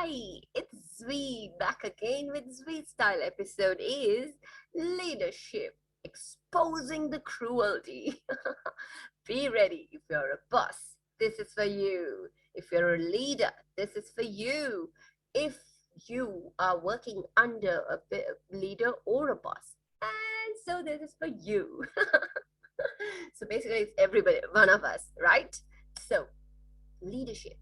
Hi, it's Zwee back again with Zwee Style. Episode is Leadership Exposing the Cruelty. Be ready if you're a boss. This is for you. If you're a leader, this is for you. If you are working under a leader or a boss, and so this is for you. So basically, it's everybody, one of us, right? So, leadership.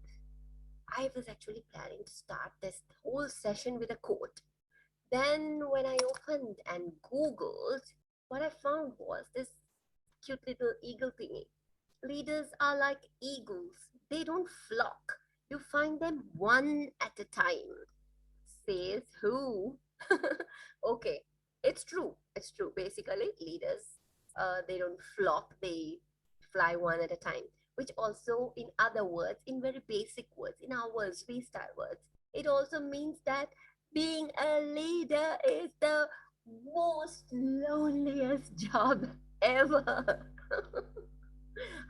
I was actually planning to start this whole session with a quote. Then, when I opened and Googled, what I found was this cute little eagle thingy. Leaders are like eagles, they don't flock. You find them one at a time. Says who? Okay, it's true. It's true. Basically, leaders, they don't flock, they fly one at a time. Which also, in other words, in very basic words, in our words, freestyle words, it also means that being a leader is the most loneliest job ever.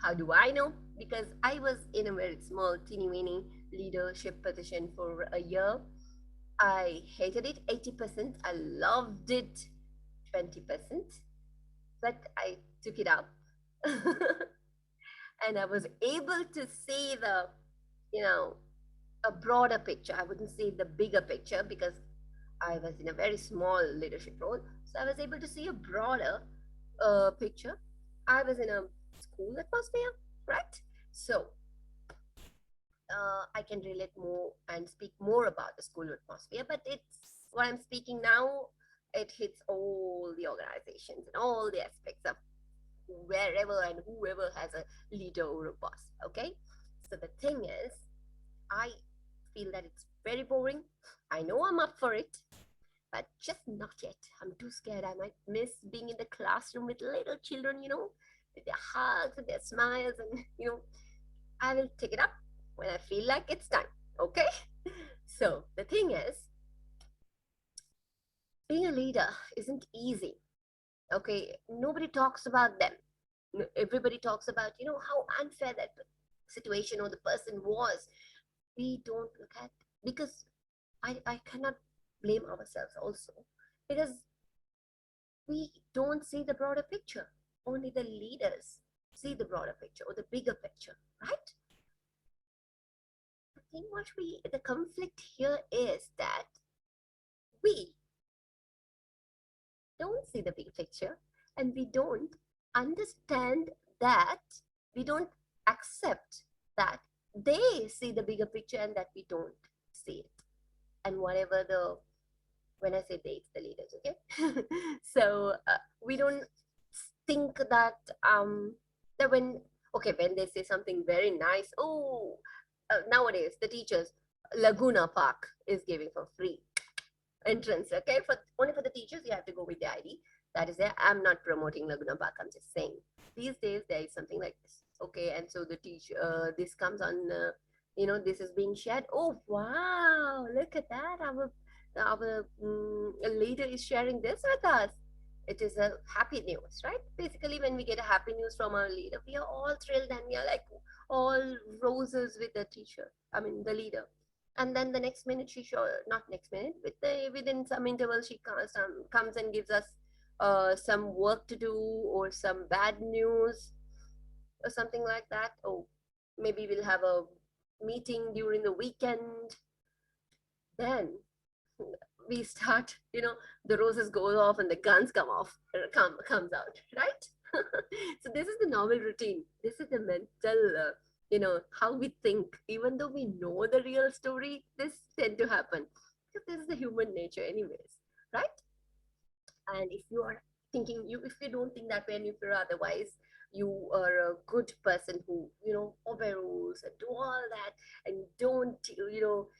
How do I know? Because I was in a very small, teeny weeny leadership position for a year. I hated it 80%. I loved it 20%, but I took it up. And I was able to see the, you know, a broader picture. I wouldn't see the bigger picture because I was in a very small leadership role. So I was able to see a broader picture. I was in a school atmosphere, right? So I can relate more and speak more about the school atmosphere, but it's what I'm speaking now. It hits all the organizations and all the aspects of wherever and whoever has a leader or a boss. Okay, so the thing is, I feel that it's very boring. I know I'm up for it, but just not yet. I'm too scared. I might miss being in the classroom with little children, with their hugs and their smiles, and I will take it up when I feel like it's time. Okay? So the thing is, being a leader isn't easy. Okay? Nobody talks about them. Everybody talks about, how unfair that situation or the person was. We don't look at, because I cannot blame ourselves also, because we don't see the broader picture. Only the leaders see the broader picture or the bigger picture, right? I think the conflict here is that we don't see the big picture, and we don't understand that, we don't accept that they see the bigger picture and that we don't see it. And whatever when I say they, it's the leaders, okay? So we don't think that when they say something very nice, nowadays the teachers, Laguna Park is giving for free entrance, okay? For only for the teachers, you have to go with the ID. That is there. I'm not promoting Laguna Park. I'm just saying these days there is something like this, okay? And so the teacher, this comes on, this is being shared. Oh wow! Look at that. Our leader is sharing this with us. It is a happy news, right? Basically, when we get a happy news from our leader, we are all thrilled and we are like all roses with the teacher. I mean, the leader. And then the next minute not next minute, within some interval, she comes and gives us some work to do or some bad news or something like that. Oh, maybe we'll have a meeting during the weekend. Then we start, the roses go off and the guns comes out, right? So this is the normal routine. This is the mental, how we think. Even though we know the real story, this tend to happen because this is the human nature, anyways, right? And if you are thinking, if you don't think that way, and if you're otherwise, you are a good person who obey rules and do all that and don't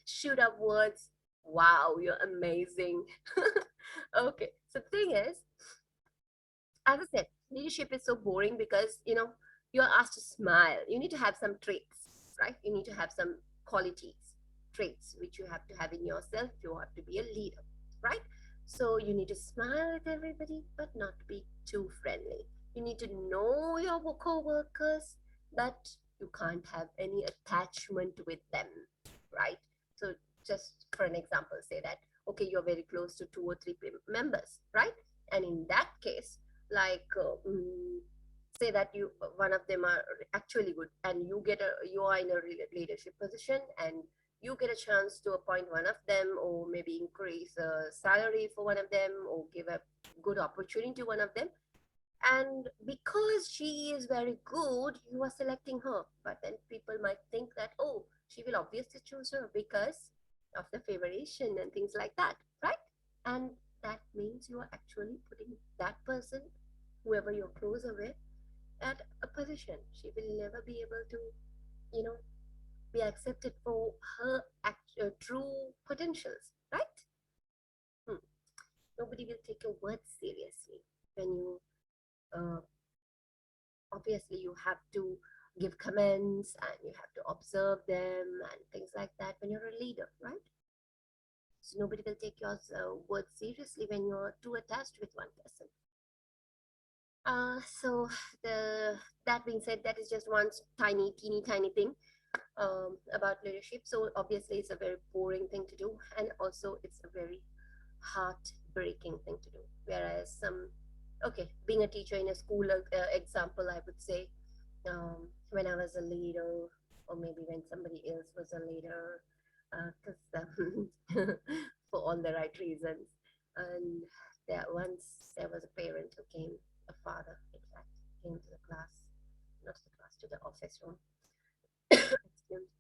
shoot up words. Wow, you're amazing. Okay, so the thing is, as I said, leadership is so boring because you're asked to smile. You need to have some traits, right? You need to have some qualities, traits which you have to have in yourself. You have to be a leader, right? So you need to smile at everybody, but not be too friendly. You need to know your co-workers, but you can't have any attachment with them, right? So just for an example, say that, okay, you're very close to two or three members, right? And in that case, like, say that you one of them are actually good, and you are in a leadership position, and you get a chance to appoint one of them, or maybe increase salary for one of them, or give a good opportunity to one of them, and because she is very good, you are selecting her. But then people might think that, oh, she will obviously choose her because of the favoration and things like that, right? And that means you are actually putting that person, whoever you're closer with, at a position. She will never be able to, you know, be accepted for her true potentials, right? Hmm. Nobody will take your words seriously when you uh, obviously you have to give comments and you have to observe them and things like that when you're a leader, right? So nobody will take your words seriously when you're too attached with one person. So the that being said, that is just one tiny, teeny, tiny thing about leadership. So obviously, it's a very boring thing to do, and also it's a very heartbreaking thing to do. Whereas okay, being a teacher in a school, example, I would say, when I was a leader, or maybe when somebody else was a leader, because for all the right reasons. And there was a parent who came, a father, in fact, came to the class, not to the class, to the office room,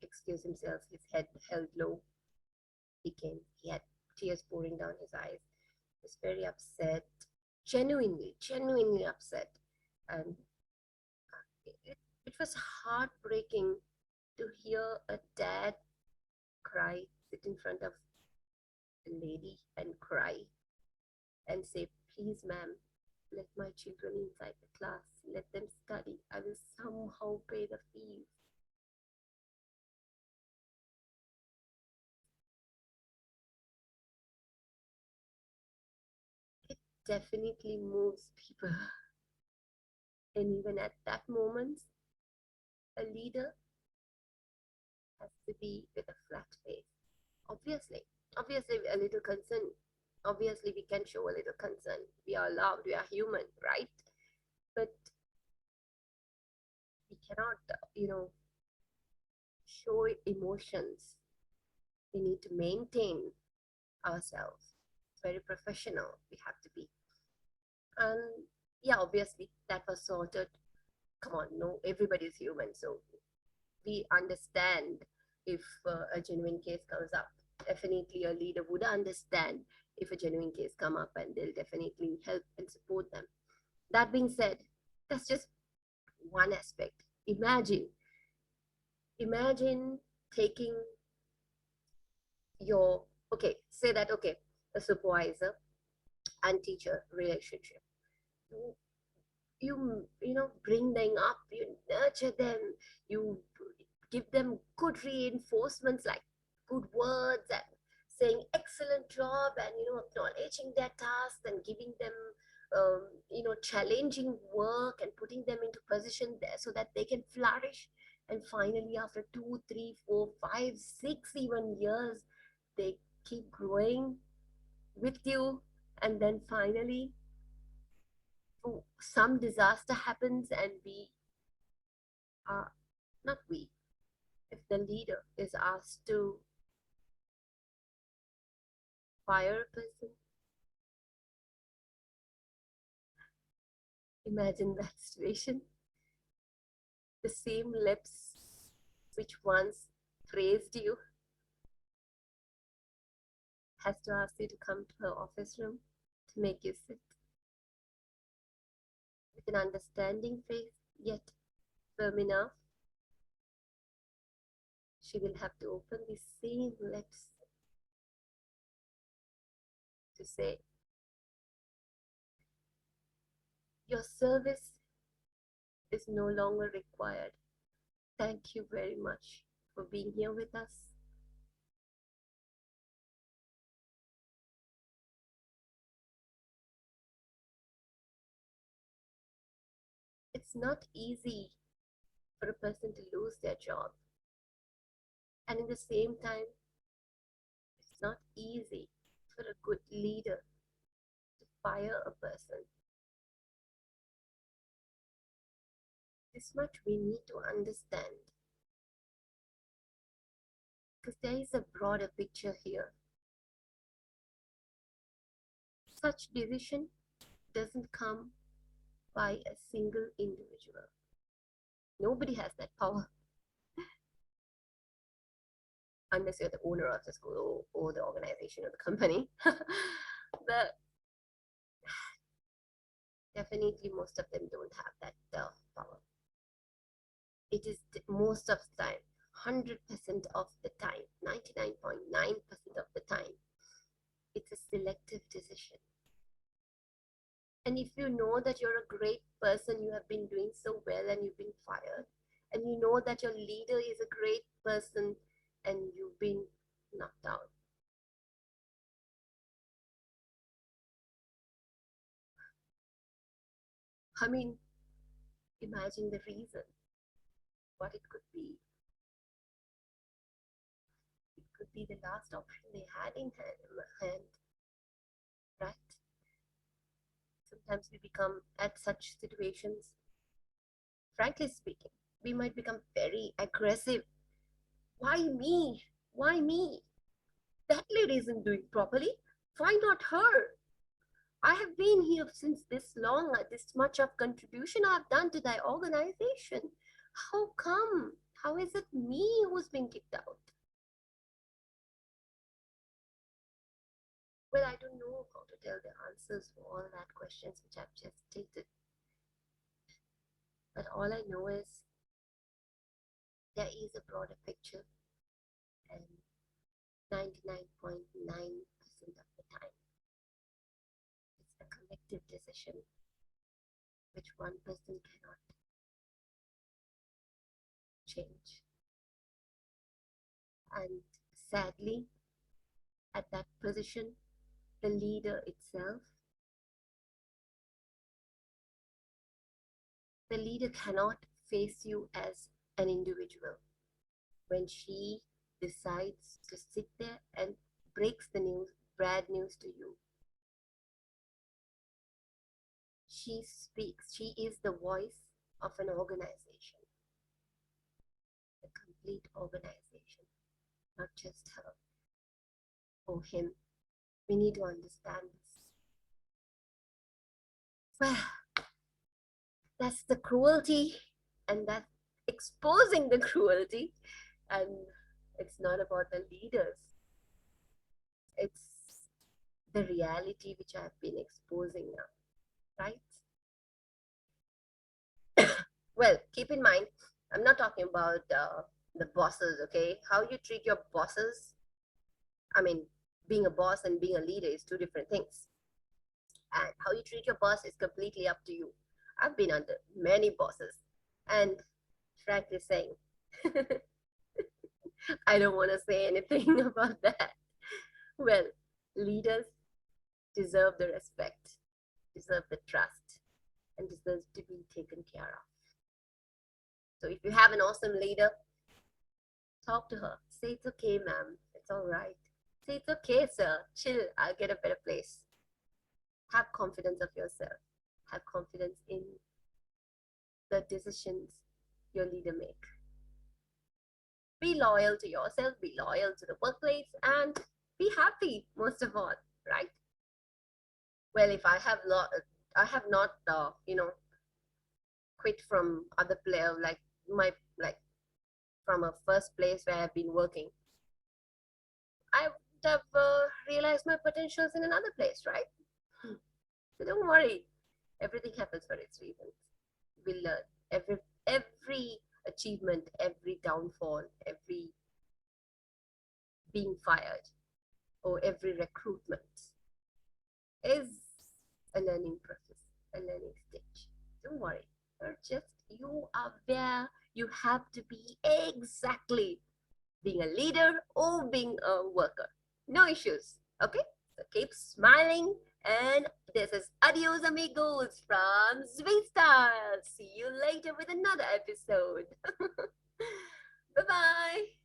excuse himself, his head held low. He came, he had tears pouring down his eyes. He was very upset, genuinely upset. And it was heartbreaking to hear a dad cry, sit in front of a lady and cry and say, please, ma'am, let my children inside the class. Let them study. I will somehow pay the fees. It definitely moves people. And even at that moment, a leader has to be with a flat face. Obviously, obviously, a little concern. Obviously, we can show a little concern. We are loved, we are human, right? But we cannot, show emotions. We need to maintain ourselves. It's very professional. We have to be. And yeah, obviously, that was sorted. Come on, no, everybody's human. So we understand if a genuine case comes up. Definitely, a leader would understand if a genuine case come up, and they'll definitely help and support them. That being said, that's just one aspect. Imagine taking your, okay, say that, okay, a supervisor and teacher relationship. You bring them up, you nurture them, you give them good reinforcements like good words and saying excellent job, and acknowledging their tasks and giving them challenging work and putting them into position there so that they can flourish. And finally, after 2, 3, 4, 5, 6 even years, they keep growing with you. And then finally, some disaster happens, and we are not we, if the leader is asked to fire a person, imagine that situation. The same lips which once praised you has to ask you to come to her office room to make you sit with an understanding face, yet firm enough. She will have to open the same lips to say, your service is no longer required. Thank you very much for being here with us. It's not easy for a person to lose their job. And in the same time, It's not easy for a good leader to fire a person. This much we need to understand, because there is a broader picture here. Such decision doesn't come by a single individual. Nobody has that power unless you're the owner of the school or the organization or the company. But definitely most of them don't have that power. It is most of the time, 100% of the time, 99.9% of the time, it's a selective decision. And if you know that you're a great person, you have been doing so well and you've been fired, and you know that your leader is a great person and you've been knocked out, I mean, imagine the reason, what it could be. It could be the last option they had in hand, right? Sometimes we become, at such situations, frankly speaking, we might become very aggressive. Why me? Why me? That lady isn't doing properly. Why not her? I have been here since this long, this much of contribution I've done to thy organization. How come? How is it me who's been kicked out? Well, I don't know how to tell the answers for all that questions which I've just stated. But all I know is there is a broader picture, and 99.9% of the time, it's a collective decision which one person cannot change. And sadly, at that position, the leader itself, the leader cannot face you as an individual. When she decides to sit there and breaks the news, bad news to you, she speaks. She is the voice of an organization, a complete organization, not just her or him. We need to understand this. Well, that's the cruelty, and that's exposing the cruelty. And it's not about the leaders, it's the reality which I've been exposing now, right? Well, keep in mind, I'm not talking about the bosses, okay? How you treat your bosses, I mean, being a boss and being a leader is two different things. And how you treat your boss is completely up to you. I've been under many bosses, and frankly saying, I don't want to say anything about that. Well, leaders deserve the respect, deserve the trust, and deserve to be taken care of. So if you have an awesome leader, talk to her. Say it's okay, ma'am. It's all right. Say it's okay, sir. Chill. I'll get a better place. Have confidence of yourself. Have confidence in the decisions your leader make. Be loyal to yourself. Be loyal to the workplace, and be happy most of all, right? Well, if I have not quit from other player, like from a first place where I've been working, I would have realized my potentials in another place, right? So don't worry, everything happens for its reasons. We'll learn. Every achievement, every downfall, every being fired, or every recruitment is a learning process, a learning stage. Don't worry. You are where you have to be exactly, being a leader or being a worker. No issues. Okay? So keep smiling. And this is Adios Amigos from Zwee Style. See you later with another episode. Bye-bye.